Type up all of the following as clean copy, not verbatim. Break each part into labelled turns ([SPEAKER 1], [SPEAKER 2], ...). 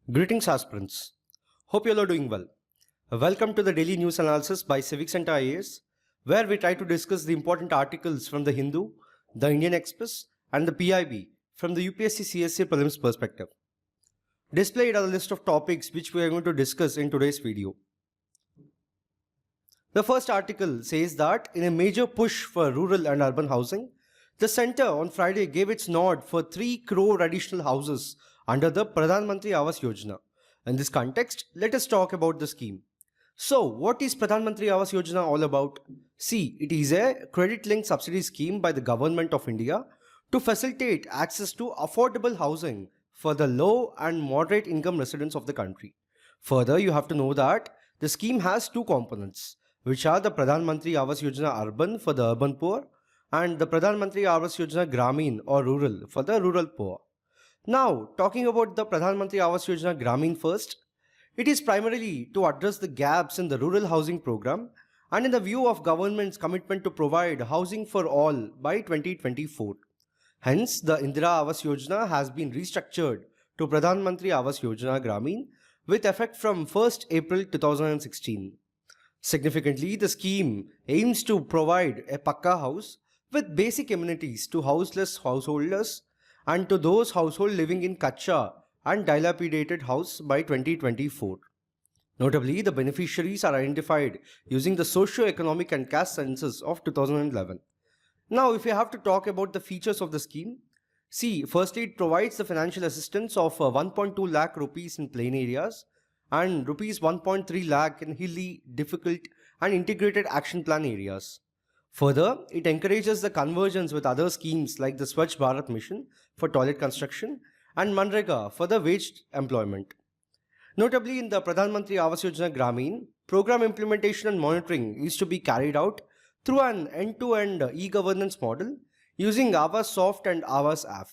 [SPEAKER 1] Greetings aspirants. Hope you all are doing well. Welcome to the daily news analysis by CivicCentre IAS, where we try to discuss the important articles from the Hindu, the Indian Express and the PIB from the UPSC CSA prelims perspective. Displayed are the list of topics which we are going to discuss in today's video. The first article says that in a major push for rural and urban housing, the centre on Friday gave its nod for 3 crore additional houses under the Pradhan Mantri Awaas Yojana. In this context, let us talk about the scheme. So, what is Pradhan Mantri Awaas Yojana all about? See, it is a credit-linked subsidy scheme by the Government of India to facilitate access to affordable housing for the low and moderate income residents of the country. Further, you have to know that the scheme has two components, which are the Pradhan Mantri Awaas Yojana Urban for the urban poor and the Pradhan Mantri Awaas Yojana Gramin or rural for the rural poor. Now, talking about the Pradhan Mantri Awaas Yojana Gramin first, it is primarily to address the gaps in the rural housing program and in the view of government's commitment to provide housing for all by 2024. Hence, the Indira Awaas Yojana has been restructured to Pradhan Mantri Awaas Yojana Gramin with effect from 1st April 2016. Significantly, the scheme aims to provide a Pakka house with basic amenities to houseless householders and to those households living in Kacha and dilapidated house by 2024. Notably, the beneficiaries are identified using the socio-economic and caste census of 2011. Now, if you have to talk about the features of the scheme, see, firstly, it provides the financial assistance of 1.2 lakh rupees in plain areas and rupees 1.3 lakh in hilly, difficult and integrated action plan areas. Further, it encourages the convergence with other schemes like the Swachh Bharat Mission for toilet construction and Manrega for the waged employment. Notably, in the Pradhan Mantri Awaas Yojana Gramin, program implementation and monitoring is to be carried out through an end-to-end e-governance model using Awaas Soft and Awaas app.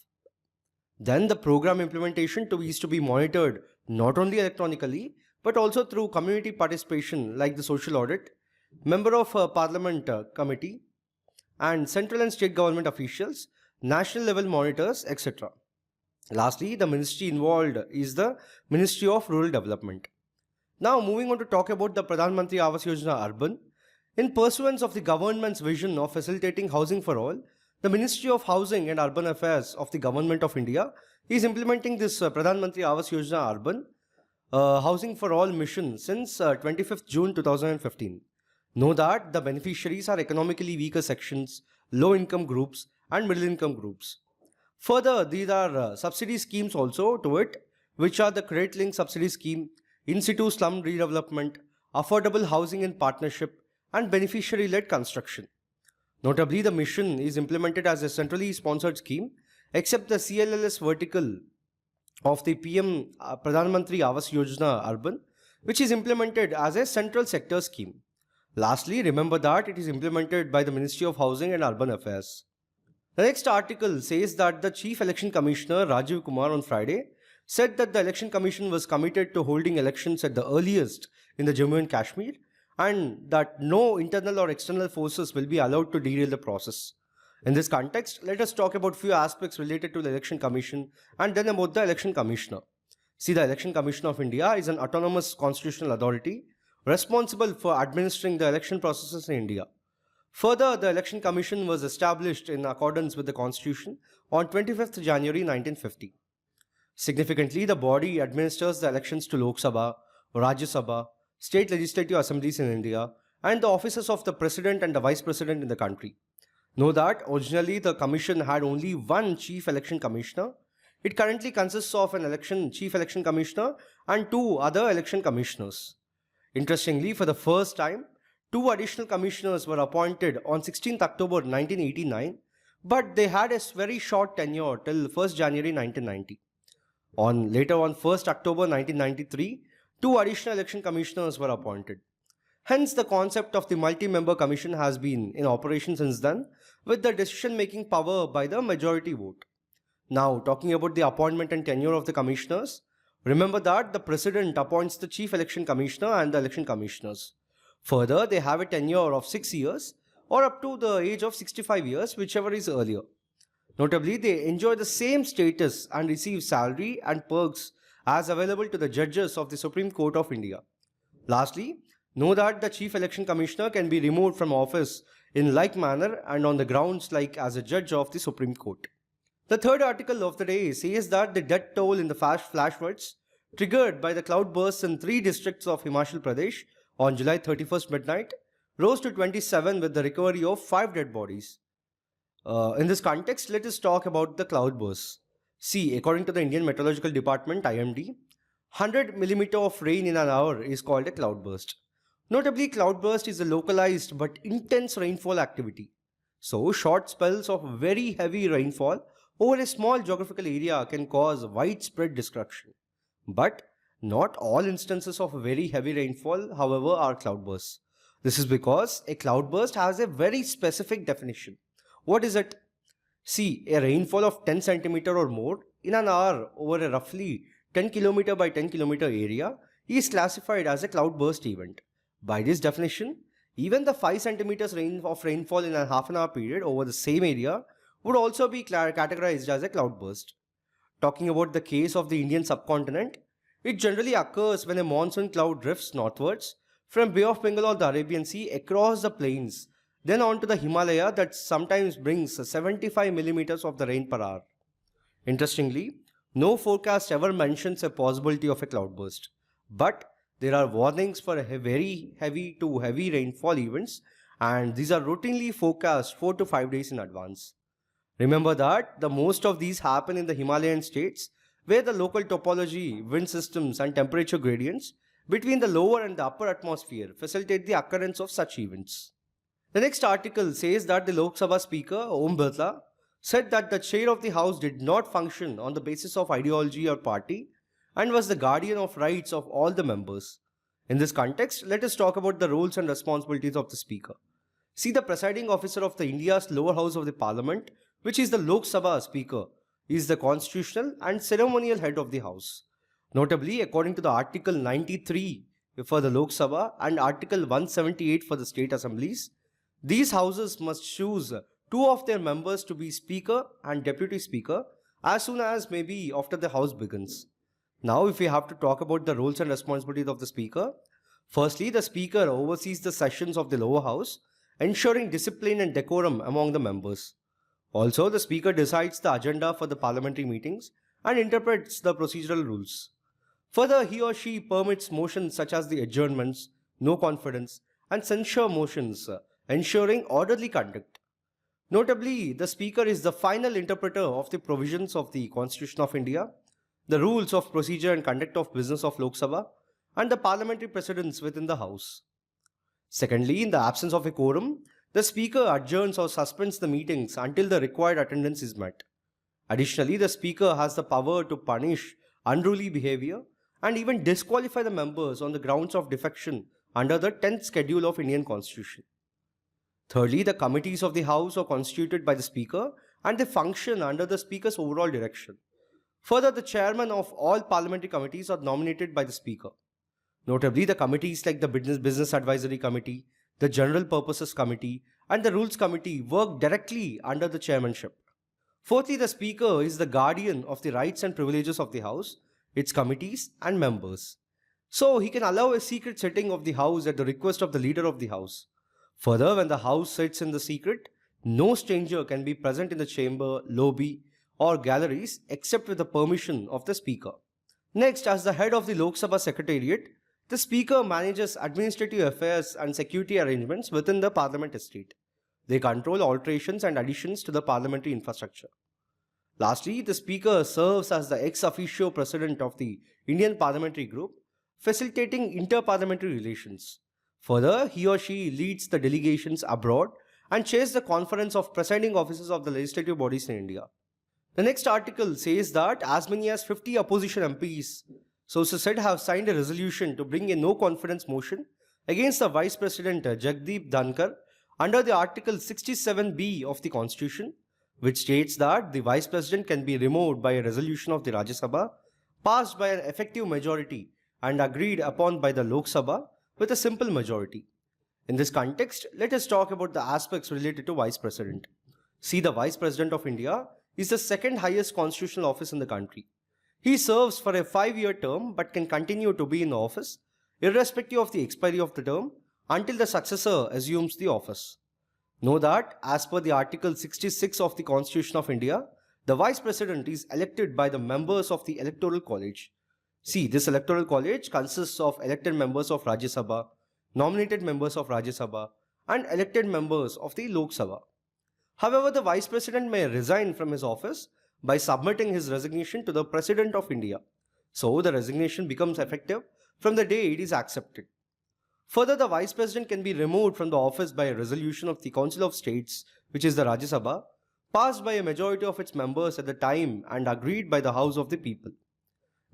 [SPEAKER 1] Then the program implementation is to be monitored not only electronically but also through community participation like the social audit, member of parliament committee and central and state government officials, national level monitors, etc. Lastly, the ministry involved is the Ministry of Rural Development. Now moving on to talk about the Pradhan Mantri Awaas Yojana Urban. In pursuance of the government's vision of facilitating housing for all, the Ministry of Housing and Urban Affairs of the Government of India is implementing this Pradhan Mantri Awaas Yojana Urban Housing for All mission since 25th June 2015. Know that the beneficiaries are economically weaker sections, low income groups and middle income groups. Further, these are subsidy schemes also to it, which are the credit linked subsidy scheme, in situ slum redevelopment, affordable housing in partnership and beneficiary led construction. Notably, the mission is implemented as a centrally sponsored scheme except the CLLS vertical of the PM Pradhan Mantri Awaas Yojana Urban, which is implemented as a central sector scheme. Lastly, remember that it is implemented by the Ministry of Housing and Urban Affairs. The next article says that the Chief Election Commissioner Rajiv Kumar on Friday said that the Election Commission was committed to holding elections at the earliest in the Jammu and Kashmir and that no internal or external forces will be allowed to derail the process. In this context, let us talk about few aspects related to the Election Commission and then about the Election Commissioner. See, the Election Commission of India is an autonomous constitutional authority responsible for administering the election processes in India. Further, the Election Commission was established in accordance with the Constitution on 25th January 1950. Significantly, the body administers the elections to Lok Sabha, Rajya Sabha, state legislative assemblies in India, and the offices of the President and the Vice President in the country. Know that originally the Commission had only one Chief Election Commissioner. It currently consists of an Chief Election Commissioner and two other Election Commissioners. Interestingly, for the first time, two additional commissioners were appointed on 16th October 1989, but they had a very short tenure till 1st January 1990. Later on 1st October 1993, two additional election commissioners were appointed. Hence, the concept of the multi-member commission has been in operation since then, with the decision-making power by the majority vote. Now, talking about the appointment and tenure of the commissioners, remember that the President appoints the Chief Election Commissioner and the election commissioners. Further, they have a tenure of 6 years or up to the age of 65 years, whichever is earlier. Notably, they enjoy the same status and receive salary and perks as available to the judges of the Supreme Court of India. Lastly, know that the Chief Election Commissioner can be removed from office in like manner and on the grounds like as a judge of the Supreme Court. The third article of the day says that the death toll in the flash floods triggered by the cloudbursts in 3 districts of Himachal Pradesh on July 31st midnight rose to 27 with the recovery of 5 dead bodies. In this context, let us talk about the cloudbursts. See, according to the Indian Meteorological Department (IMD), 100 mm of rain in an hour is called a cloudburst. Notably, cloudburst is a localized but intense rainfall activity. So, short spells of very heavy rainfall over a small geographical area can cause widespread destruction. But not all instances of very heavy rainfall, however, are cloudbursts. This is because a cloudburst has a very specific definition. What is it? See, a rainfall of 10 cm or more in an hour over a roughly 10 km by 10 km area is classified as a cloudburst event. By this definition, even the 5 cm of rainfall in a half an hour period over the same area would also be categorized as a cloudburst. Talking about the case of the Indian subcontinent, it generally occurs when a monsoon cloud drifts northwards from Bay of Bengal or the Arabian Sea across the plains, then on to the Himalaya that sometimes brings 75 millimeters of the rain per hour. Interestingly, no forecast ever mentions a possibility of a cloudburst, but there are warnings for very heavy to heavy rainfall events, and these are routinely forecast 4 to 5 days in advance. Remember that the most of these happen in the Himalayan states, where the local topology, wind systems and temperature gradients between the lower and the upper atmosphere facilitate the occurrence of such events. The next article says that the Lok Sabha Speaker Om Birla said that the chair of the house did not function on the basis of ideology or party and was the guardian of rights of all the members. In this context, let us talk about the roles and responsibilities of the Speaker. See, the presiding officer of the India's lower house of the Parliament, which is the Lok Sabha Speaker, is the constitutional and ceremonial head of the house. Notably, according to the Article 93 for the Lok Sabha and Article 178 for the state assemblies, these houses must choose 2 of their members to be Speaker and Deputy Speaker as soon as maybe after the house begins. Now, if we have to talk about the roles and responsibilities of the Speaker, firstly, the Speaker oversees the sessions of the lower house, ensuring discipline and decorum among the members. Also, the Speaker decides the agenda for the parliamentary meetings and interprets the procedural rules. Further, he or she permits motions such as the adjournments, no confidence, and censure motions, ensuring orderly conduct. Notably, the Speaker is the final interpreter of the provisions of the Constitution of India, the rules of procedure and conduct of business of Lok Sabha, and the parliamentary precedents within the House. Secondly, in the absence of a quorum, the Speaker adjourns or suspends the meetings until the required attendance is met. Additionally, the Speaker has the power to punish unruly behavior and even disqualify the members on the grounds of defection under the 10th schedule of Indian Constitution. Thirdly, the committees of the House are constituted by the Speaker and they function under the Speaker's overall direction. Further, the chairman of all parliamentary committees are nominated by the Speaker. Notably, the committees like the Business Advisory Committee, the General Purposes Committee, and the Rules Committee work directly under the chairmanship. Fourthly, the Speaker is the guardian of the rights and privileges of the House, its committees and members. So, he can allow a secret sitting of the House at the request of the leader of the House. Further, when the House sits in the secret, no stranger can be present in the chamber, lobby, or galleries except with the permission of the Speaker. Next, as the head of the Lok Sabha Secretariat, the Speaker manages administrative affairs and security arrangements within the Parliament estate. They control alterations and additions to the parliamentary infrastructure. Lastly, the Speaker serves as the ex officio president of the Indian Parliamentary Group, facilitating inter-parliamentary relations. Further, he or she leads the delegations abroad and chairs the conference of presiding officers of the legislative bodies in India. The next article says that as many as 50 opposition MPs, sources said, have signed a resolution to bring a no confidence motion against the Vice President Jagdeep Dhankar under the Article 67B of the Constitution, which states that the Vice President can be removed by a resolution of the Rajya Sabha passed by an effective majority and agreed upon by the Lok Sabha with a simple majority. In this context, let us talk about the aspects related to Vice President. See, the Vice President of India is the second highest constitutional office in the country. He serves for a 5-year term but can continue to be in office irrespective of the expiry of the term until the successor assumes the office. Know that as per the Article 66 of the Constitution of India, the Vice President is elected by the members of the Electoral College. See, this Electoral College consists of elected members of Rajya Sabha, nominated members of Rajya Sabha, and elected members of the Lok Sabha. However, the Vice President may resign from his office by submitting his resignation to the President of India. So, the resignation becomes effective from the day it is accepted. Further, the Vice President can be removed from the office by a resolution of the Council of States, which is the Rajya Sabha, passed by a majority of its members at the time and agreed by the House of the People.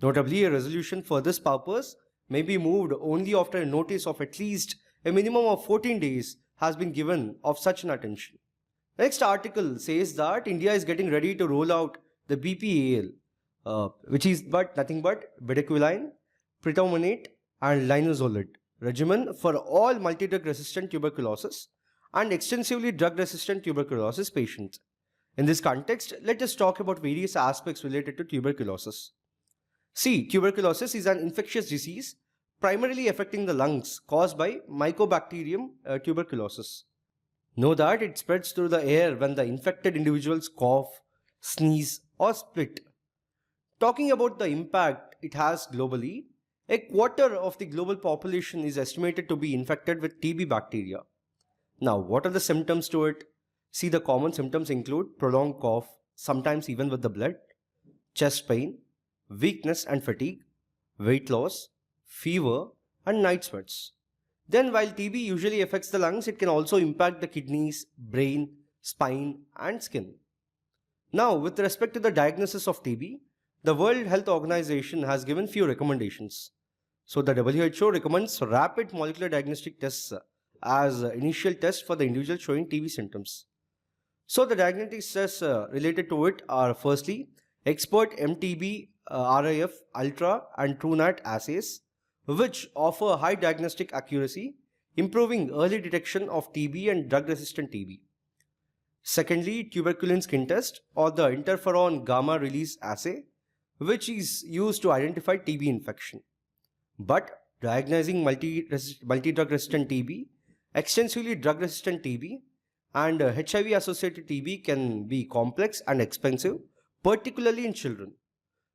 [SPEAKER 1] Notably, a resolution for this purpose may be moved only after a notice of at least a minimum of 14 days has been given of such an attention. The next article says that India is getting ready to roll out the BPAL, which is nothing but bedaquiline, pretomanate and linezolid regimen for all multi-drug resistant tuberculosis and extensively drug-resistant tuberculosis patients. In this context, let us talk about various aspects related to tuberculosis. See, tuberculosis is an infectious disease primarily affecting the lungs caused by Mycobacterium tuberculosis. Know that it spreads through the air when the infected individuals cough, sneeze or spit. Talking about the impact it has globally, a quarter of the global population is estimated to be infected with TB bacteria. Now, what are the symptoms to it? See, the common symptoms include prolonged cough, sometimes even with the blood, chest pain, weakness and fatigue, weight loss, fever, and night sweats. Then, while TB usually affects the lungs, it can also impact the kidneys, brain, spine, and skin. Now, with respect to the diagnosis of TB, the World Health Organization has given few recommendations. So, the WHO recommends rapid molecular diagnostic tests as initial test for the individual showing TB symptoms. So, the diagnostic tests related to it are firstly, expert MTB, RIF, Ultra and TrueNat assays, which offer high diagnostic accuracy, improving early detection of TB and drug-resistant TB. Secondly, tuberculin skin test or the interferon gamma release assay, which is used to identify TB infection. But diagnosing multi-drug resistant TB, extensively drug-resistant TB, and HIV-associated TB can be complex and expensive, particularly in children.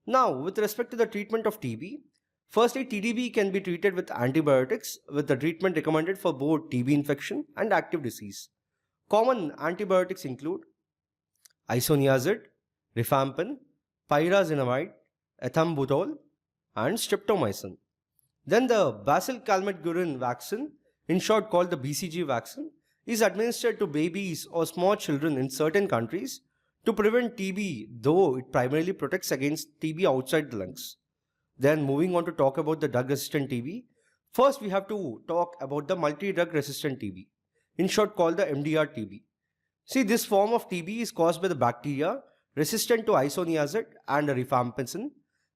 [SPEAKER 1] Now, with respect to the treatment of TB, firstly, TDB can be treated with antibiotics, with the treatment recommended for both TB infection and active disease. Common antibiotics include isoniazid, rifampin, pyrazinamide, ethambutol, and streptomycin. Then the Bacillus-Calmette-Guerin vaccine, in short called the BCG vaccine, is administered to babies or small children in certain countries to prevent TB, though it primarily protects against TB outside the lungs. Then moving on to talk about the drug-resistant TB, first we have to talk about the multi-drug resistant TB, in short called the MDR-TB. See, this form of TB is caused by the bacteria resistant to isoniazid and rifampicin,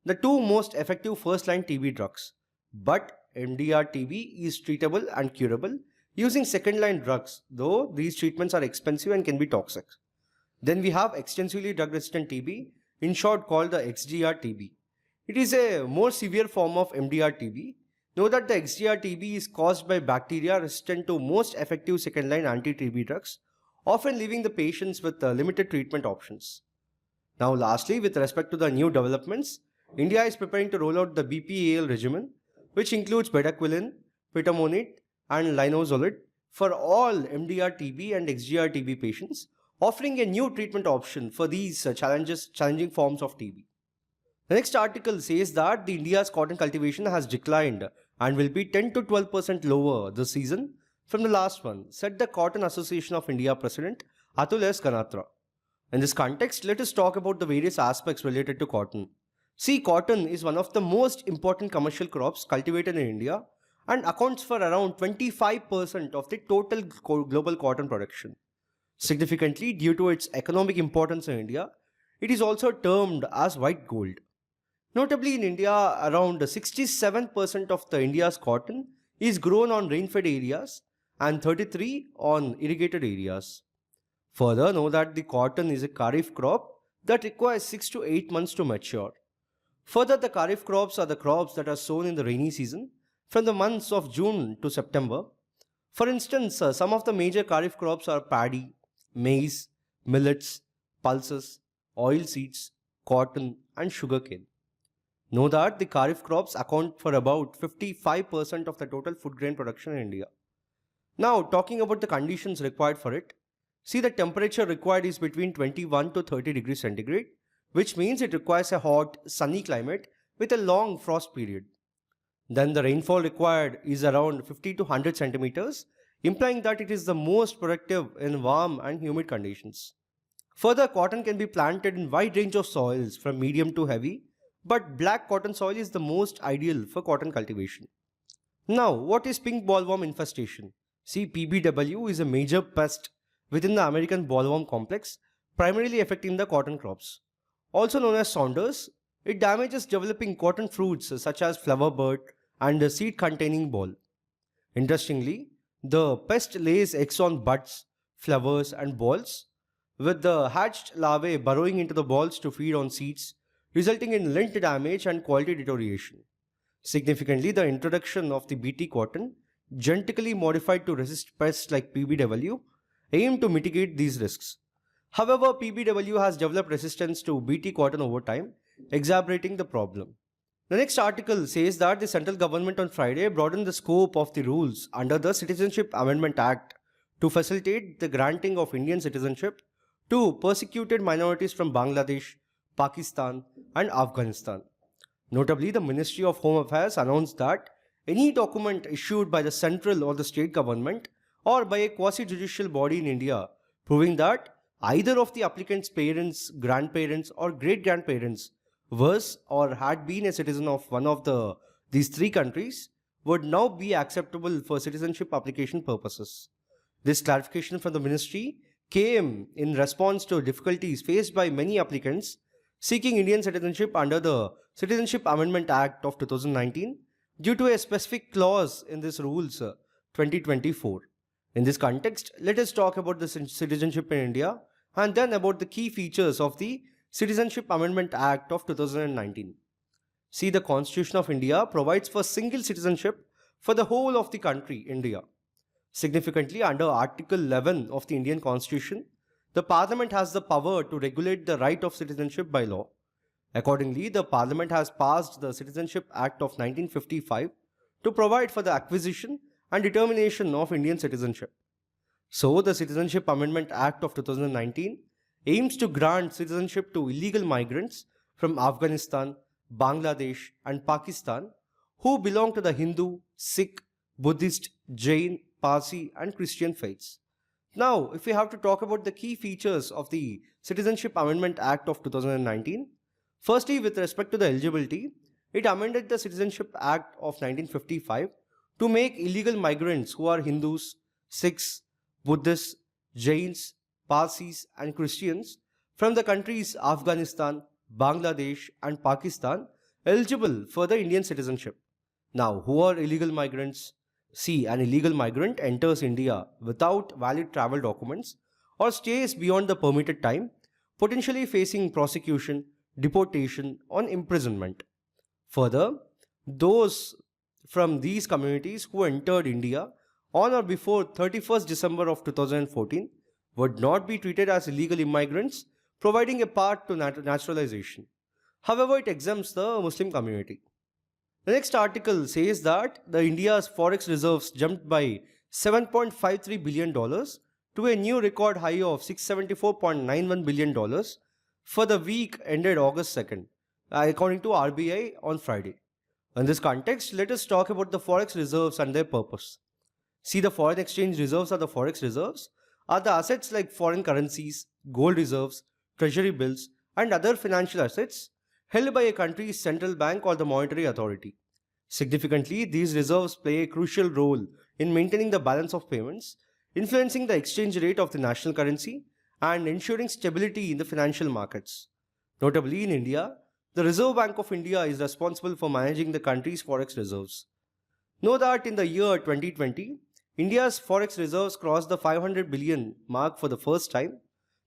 [SPEAKER 1] the two most effective first-line TB drugs. But MDR-TB is treatable and curable using second-line drugs, though these treatments are expensive and can be toxic. Then we have extensively drug-resistant TB, in short called the XDR-TB. It is a more severe form of MDR-TB. Know that the XDR-TB is caused by bacteria resistant to most effective second-line anti-TB drugs, often leaving the patients with limited treatment options. Now lastly, with respect to the new developments, India is preparing to roll out the BPAL regimen, which includes bedaquiline, pitamonate and linezolid for all MDR-TB and XDR-TB patients, offering a new treatment option for these challenging forms of TB. The next article says that India's cotton cultivation has declined and will be 10 to 12% lower this season from the last one, said the Cotton Association of India President Atul S. Ganatra. In this context, let us talk about the various aspects related to cotton. See, cotton is one of the most important commercial crops cultivated in India and accounts for around 25% of the total global cotton production. Significantly, due to its economic importance in India, it is also termed as white gold. Notably, in India, around 67% of the India's cotton is grown on rain-fed areas and 33% on irrigated areas. Further, know that the cotton is a kharif crop that requires 6 to 8 months to mature. Further, the Kharif crops are the crops that are sown in the rainy season from the months of June to September. For instance, some of the major Kharif crops are paddy, maize, millets, pulses, oilseeds, cotton, and sugarcane. Know that the Kharif crops account for about 55% of the total food grain production in India. Now, talking about the conditions required for it, see the temperature required is between 21 to 30 degrees centigrade, which means it requires a hot, sunny climate with a long frost period. Then the rainfall required is around 50 to 100 centimeters, implying that it is the most productive in warm and humid conditions. Further, cotton can be planted in wide range of soils from medium to heavy, but black cotton soil is the most ideal for cotton cultivation. Now, what is pink bollworm infestation? See, PBW is a major pest within the American bollworm complex, primarily affecting the cotton crops. Also known as Saunders, it damages developing cotton fruits such as flower bud and the seed containing ball. Interestingly, the pest lays eggs on buds, flowers and balls, with the hatched larvae burrowing into the balls to feed on seeds, resulting in lint damage and quality deterioration. Significantly, the introduction of the BT cotton, genetically modified to resist pests like PBW, aimed to mitigate these risks. However, PBW has developed resistance to BT cotton over time, exacerbating the problem. The next article says that the central government on Friday broadened the scope of the rules under the Citizenship Amendment Act to facilitate the granting of Indian citizenship to persecuted minorities from Bangladesh, Pakistan, and Afghanistan. Notably, the Ministry of Home Affairs announced that any document issued by the central or the state government or by a quasi-judicial body in India proving that either of the applicant's parents, grandparents, or great-grandparents was or had been a citizen of one of these three countries would now be acceptable for citizenship application purposes. This clarification from the ministry came in response to difficulties faced by many applicants seeking Indian citizenship under the Citizenship Amendment Act of 2019 due to a specific clause in this rules 2024. In this context, let us talk about the citizenship in India and then about the key features of the Citizenship Amendment Act of 2019. See, the Constitution of India provides for single citizenship for the whole of the country, India. Significantly, under Article 11 of the Indian Constitution, the Parliament has the power to regulate the right of citizenship by law. Accordingly, the Parliament has passed the Citizenship Act of 1955 to provide for the acquisition and determination of Indian citizenship. So, the Citizenship Amendment Act of 2019 aims to grant citizenship to illegal migrants from Afghanistan, Bangladesh, and Pakistan who belong to the Hindu, Sikh, Buddhist, Jain, Parsi, and Christian faiths. Now, if we have to talk about the key features of the Citizenship Amendment Act of 2019, firstly, with respect to the eligibility, it amended the Citizenship Act of 1955 to make illegal migrants who are Hindus, Sikhs, Buddhists, Jains, Parsis, and Christians from the countries Afghanistan, Bangladesh, and Pakistan eligible for the Indian citizenship. Now, who are illegal migrants? See, an illegal migrant enters India without valid travel documents or stays beyond the permitted time, potentially facing prosecution, deportation, or imprisonment. Further, those from these communities who entered India on or before 31st December of 2014 would not be treated as illegal immigrants, providing a path to naturalization. However, it exempts the Muslim community. The next article says that the India's Forex Reserves jumped by $7.53 billion to a new record high of $674.91 billion for the week ended August 2nd, according to RBI on Friday. In this context, let us talk about the Forex Reserves and their purpose. See, the foreign exchange reserves or the Forex Reserves are the assets like foreign currencies, gold reserves, treasury bills, and other financial assets held by a country's central bank or the monetary authority. Significantly, these reserves play a crucial role in maintaining the balance of payments, influencing the exchange rate of the national currency, and ensuring stability in the financial markets. Notably, in India, the Reserve Bank of India is responsible for managing the country's forex reserves. Know that in the year 2020, India's forex reserves crossed the 500 billion mark for the first time,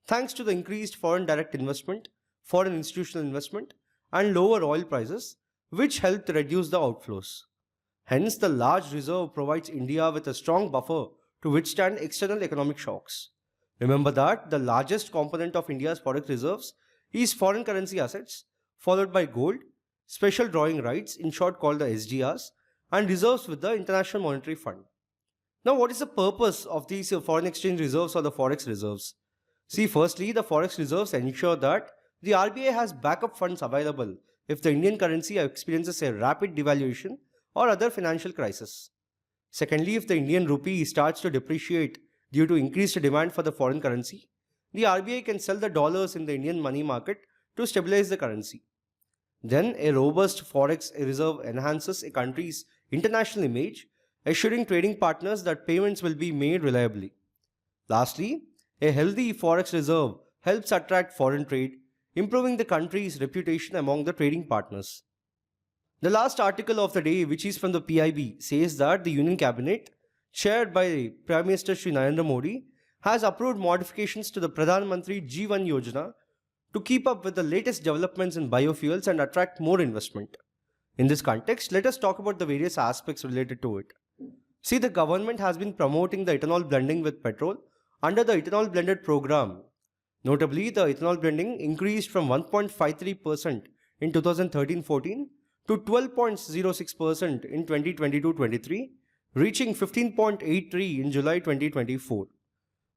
[SPEAKER 1] thanks to the increased foreign direct investment foreign institutional investment, and lower oil prices, which helped reduce the outflows. Hence, the large reserve provides India with a strong buffer to withstand external economic shocks. Remember that the largest component of India's forex reserves is foreign currency assets, followed by gold, special drawing rights, in short called the SDRs, and reserves with the International Monetary Fund. Now, what is the purpose of these foreign exchange reserves or the forex reserves? See, firstly, the forex reserves ensure that the RBI has backup funds available if the Indian currency experiences a rapid devaluation or other financial crisis. Secondly, if the Indian rupee starts to depreciate due to increased demand for the foreign currency, the RBI can sell the dollars in the Indian money market to stabilize the currency. Then, a robust forex reserve enhances a country's international image, assuring trading partners that payments will be made reliably. Lastly, a healthy forex reserve helps attract foreign trade, improving the country's reputation among the trading partners. The last article of the day, which is from the PIB, says that the Union Cabinet, chaired by Prime Minister Shri Narendra Modi, has approved modifications to the Pradhan Mantri JIVAN Yojana to keep up with the latest developments in biofuels and attract more investment. In this context, let us talk about the various aspects related to it. See, the government has been promoting the ethanol blending with petrol under the ethanol blended program. Notably, the ethanol blending increased from 1.53% in 2013-14 to 12.06% in 2022-23, reaching 15.83 in July 2024.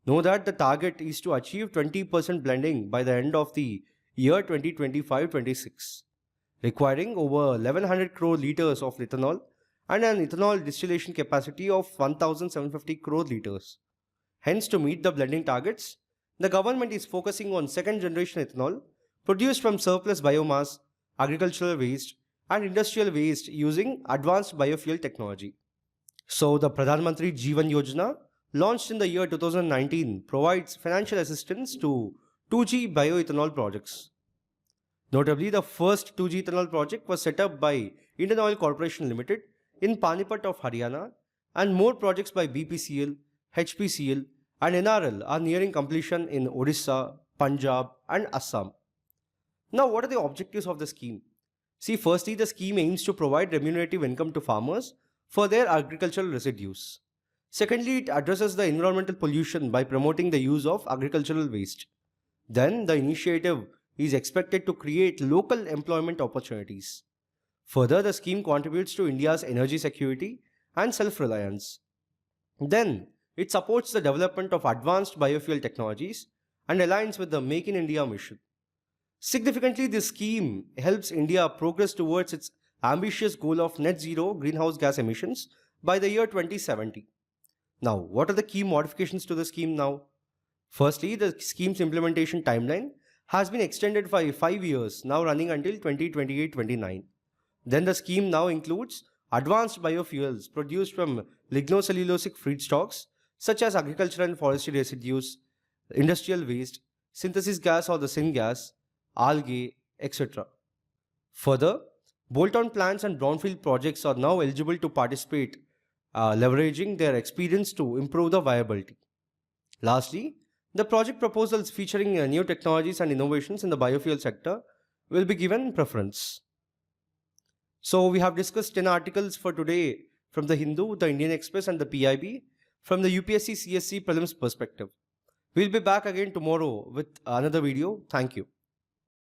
[SPEAKER 1] Know that the target is to achieve 20% blending by the end of the year 2025-26, requiring over 1100 crore litres of ethanol and an ethanol distillation capacity of 1750 crore litres. Hence, to meet the blending targets, the government is focusing on second generation ethanol produced from surplus biomass, agricultural waste, and industrial waste using advanced biofuel technology. So, the Pradhan Mantri JIVAN Yojana, launched in the year 2019, provides financial assistance to 2G bioethanol projects. Notably, the first 2G ethanol project was set up by Indian Oil Corporation Limited in Panipat of Haryana, and more projects by BPCL, HPCL, and NRL are nearing completion in Odisha, Punjab, and Assam. Now, what are the objectives of the scheme? See, firstly, the scheme aims to provide remunerative income to farmers for their agricultural residues. Secondly, it addresses the environmental pollution by promoting the use of agricultural waste. Then, the initiative is expected to create local employment opportunities. Further, the scheme contributes to India's energy security and self-reliance. Then, it supports the development of advanced biofuel technologies and aligns with the Make in India mission. Significantly, this scheme helps India progress towards its ambitious goal of net zero greenhouse gas emissions by the year 2070. Now, what are the key modifications to the scheme now? Firstly, the scheme's implementation timeline has been extended by 5 years, now running until 2028-29. Then the scheme now includes advanced biofuels produced from lignocellulosic feedstocks such as agricultural and forestry residues, industrial waste, synthesis gas or the syngas, algae, etc. Further, bolt-on plants and brownfield projects are now eligible to participate, leveraging their experience to improve the viability. Lastly, the project proposals featuring new technologies and innovations in the biofuel sector will be given preference. So we have discussed 10 articles for today from the Hindu, the Indian Express and the PIB from the UPSC CSC prelims perspective. We'll be back again tomorrow with another video. Thank you.